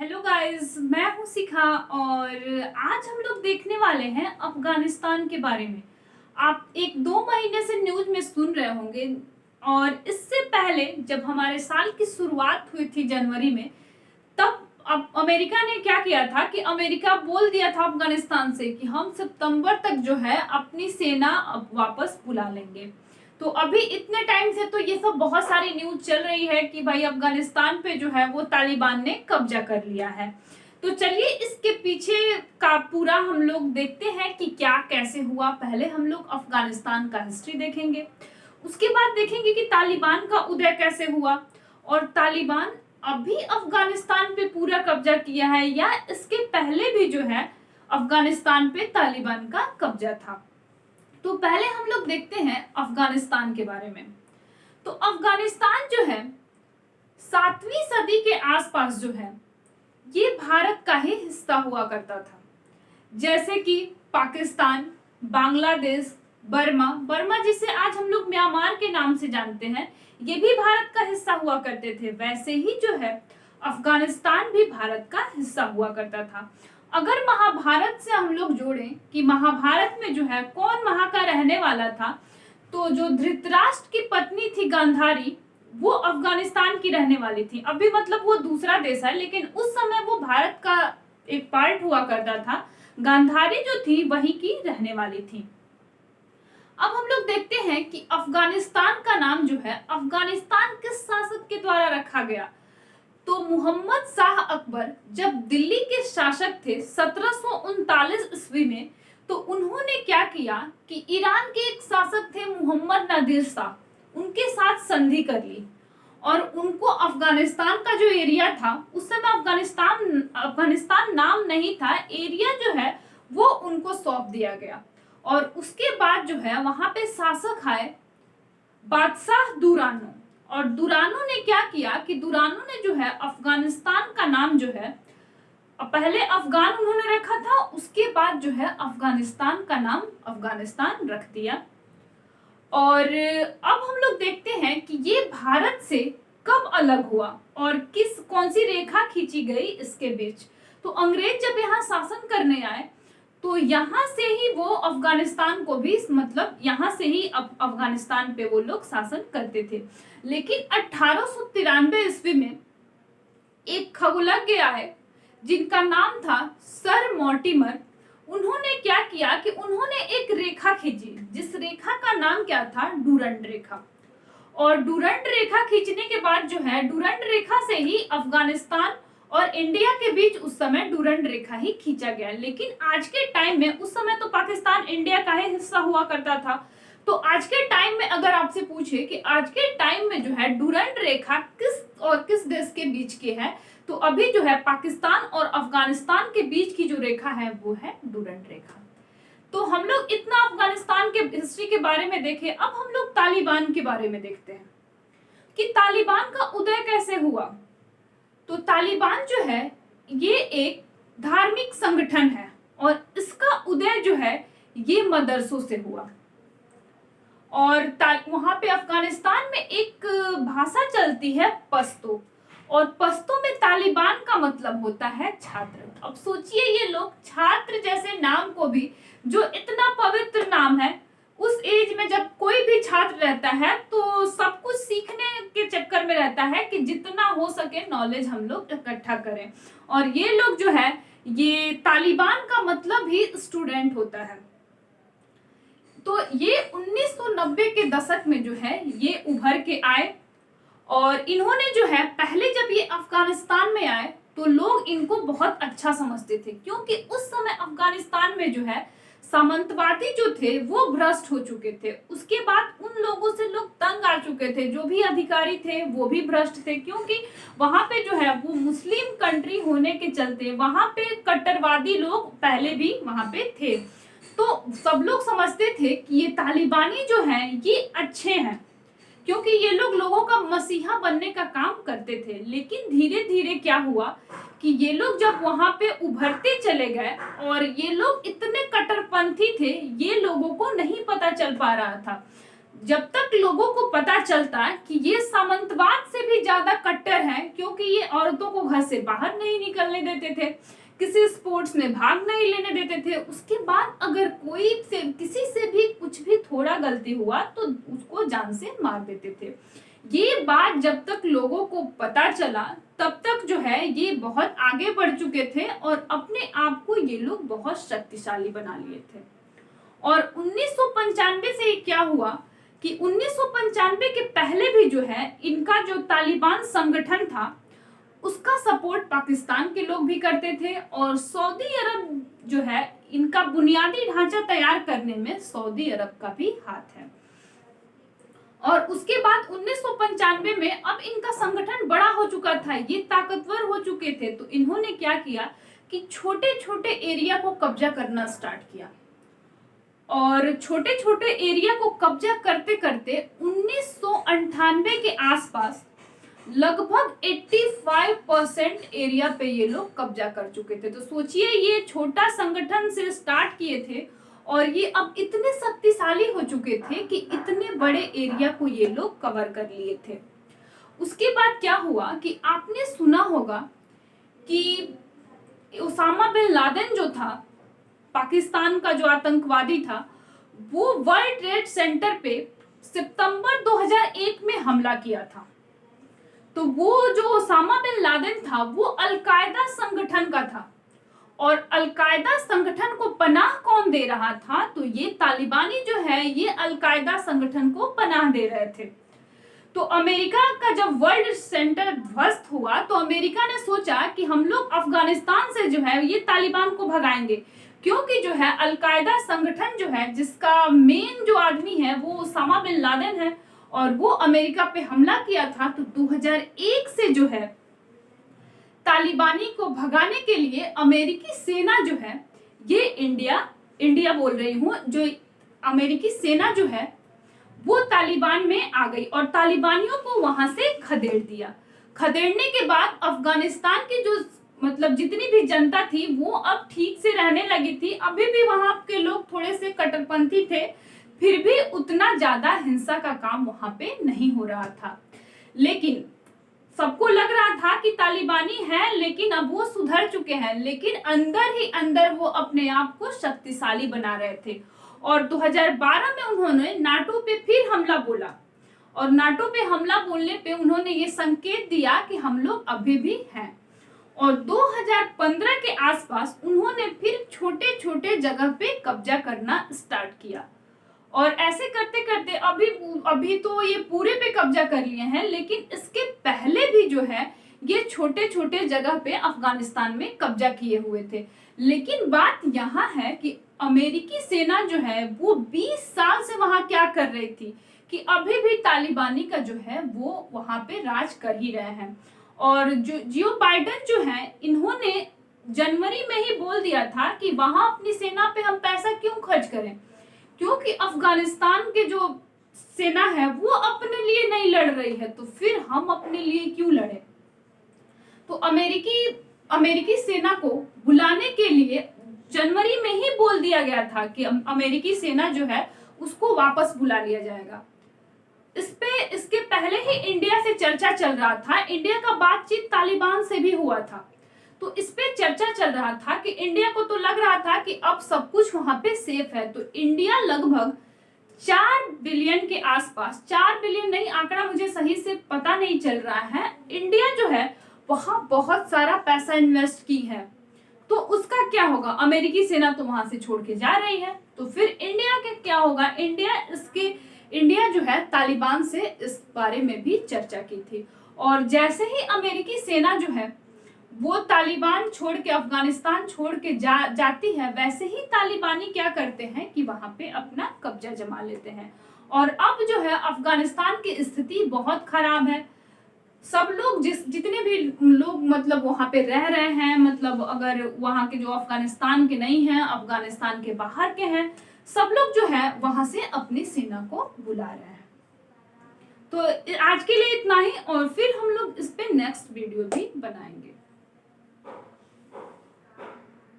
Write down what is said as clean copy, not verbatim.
Hello guys, मैं हूं शिखा और आज हम लोग देखने वाले हैं अफगानिस्तान के बारे में। आप एक दो महीने से न्यूज में सुन रहे होंगे और इससे पहले जब हमारे साल की शुरुआत हुई थी जनवरी में, तब अब अमेरिका ने क्या किया था कि अमेरिका बोल दिया था अफगानिस्तान से कि हम सितंबर तक जो है अपनी सेना अब वापस बुला लेंगे। तो अभी इतने टाइम से तो ये सब बहुत सारी न्यूज चल रही है कि भाई अफगानिस्तान पे जो है वो तालिबान ने कब्जा कर लिया है। तो चलिए इसके पीछे का पूरा हम लोग देखते हैं कि क्या कैसे हुआ। पहले हम लोग अफगानिस्तान का हिस्ट्री देखेंगे, उसके बाद देखेंगे कि तालिबान का उदय कैसे हुआ और तालिबान अभी अफगानिस्तान पे पूरा कब्जा किया है या इसके पहले भी जो है अफगानिस्तान पे तालिबान का कब्जा था। तो पहले हम लोग देखते हैं अफगानिस्तान के बारे में। तो अफगानिस्तान जो है 7वीं सदी के आसपास जो है ये भारत का ही हिस्सा हुआ करता था। जैसे कि पाकिस्तान, बांग्लादेश, बर्मा जिसे आज हम लोग म्यांमार के नाम से जानते हैं, ये भी भारत का हिस्सा हुआ करते थे। वैसे ही जो है अफगानिस्तान भी भारत का हिस्सा हुआ करता था। अगर महाभारत से हम लोग जोड़ें कि महाभारत में जो है कौन वहां का रहने वाला था, तो जो धृतराष्ट्र की पत्नी थी गांधारी, वो अफगानिस्तान की रहने वाली थी। अभी मतलब वो दूसरा देश है, लेकिन उस समय वो भारत का एक पार्ट हुआ करता था। गांधारी जो थी वहीं की रहने वाली थी। अब हम लोग देखते हैं कि अफगानिस्तान का नाम जो है अफगानिस्तान किस शासक के द्वारा रखा गया। तो मोहम्मद शाह अकबर जब दिल्ली के शासक थे 1739 ईस्वी में, तो उन्होंने क्या किया कि ईरान के एक शासक थे मोहम्मद नादिर शाह, उनके साथ संधि कर ली और उनको अफगानिस्तान का जो एरिया था, उस समय अफगानिस्तान नाम नहीं था, एरिया जो है वो उनको सौंप दिया गया। और उसके बाद जो है वहां पे शासक आए बादशाह दुरानो, और दुरानो ने क्या किया कि दुरानो ने जो है अफगानिस्तान का नाम जो है पहले अफगान उन्होंने रखा था, उसके बाद जो है अफगानिस्तान का नाम अफगानिस्तान रख दिया। और अब हम लोग देखते हैं कि ये भारत से कब अलग हुआ और कौन सी रेखा खींची गई इसके बीच। तो अंग्रेज जब यहाँ शासन करने आए, तो यहाँ से ही वो अफगानिस्तान को भी, मतलब यहाँ से ही अफगानिस्तान पे वो लोग शासन करते थे। लेकिन 1893 ईस्वी में एक खगोलज्ञ आए जिनका नाम था सर मॉर्टिमर। उन्होंने क्या किया कि उन्होंने एक रेखा खींची, जिस रेखा का नाम क्या था, डूरंड रेखा। और डूरंड रेखा खींचने के बाद जो है डूरंड रेखा से ही अफगानिस्तान और इंडिया के बीच उस समय डूरंड रेखा ही खींचा गया। लेकिन आज के टाइम में, उस समय तो पाकिस्तान इंडिया का ही हिस्सा हुआ करता था, तो आज के टाइम में अगर आपसे पूछे कि आज के टाइम में जो है डूरंड रेखा किस देश के बीच की है, तो अभी जो है पाकिस्तान और अफगानिस्तान के बीच की जो रेखा है वो है डूरंड रेखा। तो हम लोग इतना अफगानिस्तान के हिस्ट्री के बारे में देखे। अब हम लोग तालिबान के बारे में देखते हैं कि तालिबान का उदय कैसे हुआ। तो तालिबान जो है ये एक धार्मिक संगठन है और इसका उदय जो है ये मदरसों से हुआ। और वहां पे अफगानिस्तान में एक भाषा चलती है पश्तो, और पश्तो में तालिबान का मतलब होता है छात्र। अब सोचिए ये लोग छात्र जैसे नाम को भी, जो इतना पवित्र नाम है, उस एज में जब कोई भी छात्र रहता है तो सब कुछ सीखने के चक्कर में रहता है कि जितना हो सके नॉलेज हम लोग इकट्ठा करें। और ये लोग जो है, ये तालिबान का मतलब ही स्टूडेंट होता है। तो ये 1990 के दशक में जो है ये उभर के आए, और इन्होंने जो है पहले जब ये अफगानिस्तान में आए तो लोग इनको बहुत अच्छा समझते थे, क्योंकि उस समय अफगानिस्तान में जो है सामंतवादी जो थे वो भ्रष्ट हो चुके थे। उसके बाद उन लोगों से लोग तंग आ चुके थे, जो भी अधिकारी थे वो भी भ्रष्ट थे, क्योंकि वहां पे जो है वो मुस्लिम कंट्री होने के चलते वहां पे कट्टरवादी लोग पहले भी वहां पे थे। तो सब लोग समझते थे कि ये तालिबानी जो है ये अच्छे हैं, क्योंकि ये लोग लोगों का मसीहा बनने का काम करते थे। लेकिन धीरे धीरे क्या हुआ कि ये लोग जब वहां पे उभरते चले गए, और ये लोग इतने कट्टरपंथी थे, ये लोगों को नहीं पता चल पा रहा था। जब तक लोगों को पता चलता कि ये सामंतवाद से भी ज्यादा कट्टर है, क्योंकि ये औरतों को घर से बाहर नहीं निकलने देते थे, किसी स्पोर्ट्स में भाग नहीं लेने देते थे, उसके बाद अगर किसी से भी कुछ भी थोड़ा गलती हुआ तो उसको जान से मार देते थे। ये बात जब तक लोगों को पता चला तब तक जो है ये बहुत आगे बढ़ चुके थे और अपने आप को ये लोग बहुत शक्तिशाली बना लिए थे। और 1995 से क्या हुआ कि 1995 के पहले भी जो है इनका जो तालिबान संगठन था उसका सपोर्ट पाकिस्तान के लोग भी करते थे, और सऊदी अरब जो है इनका बुनियादी ढांचा तैयार करने में सऊदी अरब का भी हाथ है। और उसके बाद 1995 में अब इनका संगठन बड़ा हो चुका था, ये ताकतवर हो चुके थे, तो इन्होंने क्या किया कि छोटे छोटे एरिया को कब्जा करना स्टार्ट किया। और छोटे छोटे एरिया को कब्जा करते करते 1998 के आसपास लगभग 85% एरिया पे ये लोग कब्जा कर चुके थे। तो सोचिए ये छोटा संगठन से स्टार्ट किए थे और ये अब इतने शक्तिशाली हो चुके थे कि इतने बड़े एरिया को ये लोग कवर कर लिए थे। उसके बाद क्या हुआ कि आपने सुना होगा कि ओसामा बिन लादेन जो था, पाकिस्तान का जो आतंकवादी था, वो वर्ल्ड ट्रेड सेंटर पे सितंबर 2001 में हमला किया था। तो वो जो ओसामा बिन लादेन था वो अल-कायदा संगठन का था, और अल-कायदा संगठन को पनाह कौन दे रहा था? तो ये तालिबानी जो है ये अल-कायदा संगठन को पनाह दे रहे थे। तो अमेरिका का जब वर्ल्ड सेंटर ध्वस्त हुआ तो अमेरिका ने सोचा कि हम लोग अफगानिस्तान से जो है ये तालिबान को भगाएंगे, क्योंकि जो है अल-कायदा संगठन जो है जिसका मेन जो आदमी है वो ओसामा बिन लादेन है, और वो अमेरिका पे हमला किया था। तो 2001 से जो है तालिबानी को भगाने के लिए अमेरिकी सेना जो है ये इंडिया बोल रही हूँ, जो अमेरिकी सेना जो है वो तालिबान में आ गई और तालिबानियों को वहां से खदेड़ दिया। खदेड़ने के बाद अफगानिस्तान की जो मतलब जितनी भी जनता थी वो अब ठीक से रहने लगी थी। अभी भी वहां के लोग थोड़े से कट्टरपंथी थे, फिर भी उतना ज्यादा हिंसा का काम वहां पे नहीं हो रहा था। लेकिन सबको लग रहा था कि तालिबानी है लेकिन अब वो सुधर चुके हैं, लेकिन अंदर ही अंदर वो अपने आप को शक्तिशाली बना रहे थे। और 2012 में उन्होंने नाटो पे फिर हमला बोला, और नाटो पे हमला बोलने पे उन्होंने ये संकेत दिया कि हम लोग अभी भी हैं। और 2015 के आसपास उन्होंने फिर छोटे छोटे जगह पे कब्जा करना स्टार्ट किया, और ऐसे करते करते अभी तो ये पूरे पे कब्जा कर लिए हैं, लेकिन इसके पहले भी जो है ये छोटे छोटे जगह पे अफगानिस्तान में कब्जा किए हुए थे। लेकिन बात यहाँ है कि अमेरिकी सेना जो है वो 20 साल से वहां क्या कर रही थी कि अभी भी तालिबानी का जो है वो वहां पे राज कर ही रहे हैं। और जो बाइडेन जो है इन्होंने जनवरी में ही बोल दिया था कि वहां अपनी सेना पे हम पैसा क्यों खर्च करें, क्योंकि अफगानिस्तान के जो सेना है वो अपने लिए नहीं लड़ रही है, तो फिर हम अपने लिए क्यों लड़े। तो अमेरिकी सेना को बुलाने के लिए जनवरी में ही बोल दिया गया था कि अमेरिकी सेना जो है उसको वापस बुला लिया जाएगा। इसके पहले ही इंडिया से चर्चा चल रहा था, इंडिया का बातचीत तालिबान से भी हुआ था। तो इस पे चर्चा चल रहा था कि इंडिया को तो लग रहा था कि अब सब कुछ वहां पे सेफ है। तो इंडिया लगभग 4 बिलियन के आसपास, 4 बिलियन नहीं, आंकड़ा मुझे सही से पता नहीं चल रहा है, इंडिया जो है वहां बहुत सारा पैसा इन्वेस्ट की है। तो उसका क्या होगा, अमेरिकी सेना तो वहां से छोड़ के जा रही है, तो फिर इंडिया के क्या होगा। इंडिया जो है तालिबान से इस बारे में भी चर्चा की थी, और जैसे ही अमेरिकी सेना जो है वो तालिबान छोड़ के, अफगानिस्तान छोड़ के जाती है, वैसे ही तालिबानी क्या करते हैं कि वहां पे अपना कब्जा जमा लेते हैं। और अब जो है अफगानिस्तान की स्थिति बहुत खराब है। सब लोग जितने भी लोग मतलब वहां पे रह रहे हैं, मतलब अगर वहां के जो अफगानिस्तान के नहीं हैं, अफगानिस्तान के बाहर के हैं, सब लोग जो है वहां से अपनी सेना को बुला रहे हैं। तो आज के लिए इतना ही, और फिर हम लोग इस पे नेक्स्ट वीडियो भी बनाएंगे।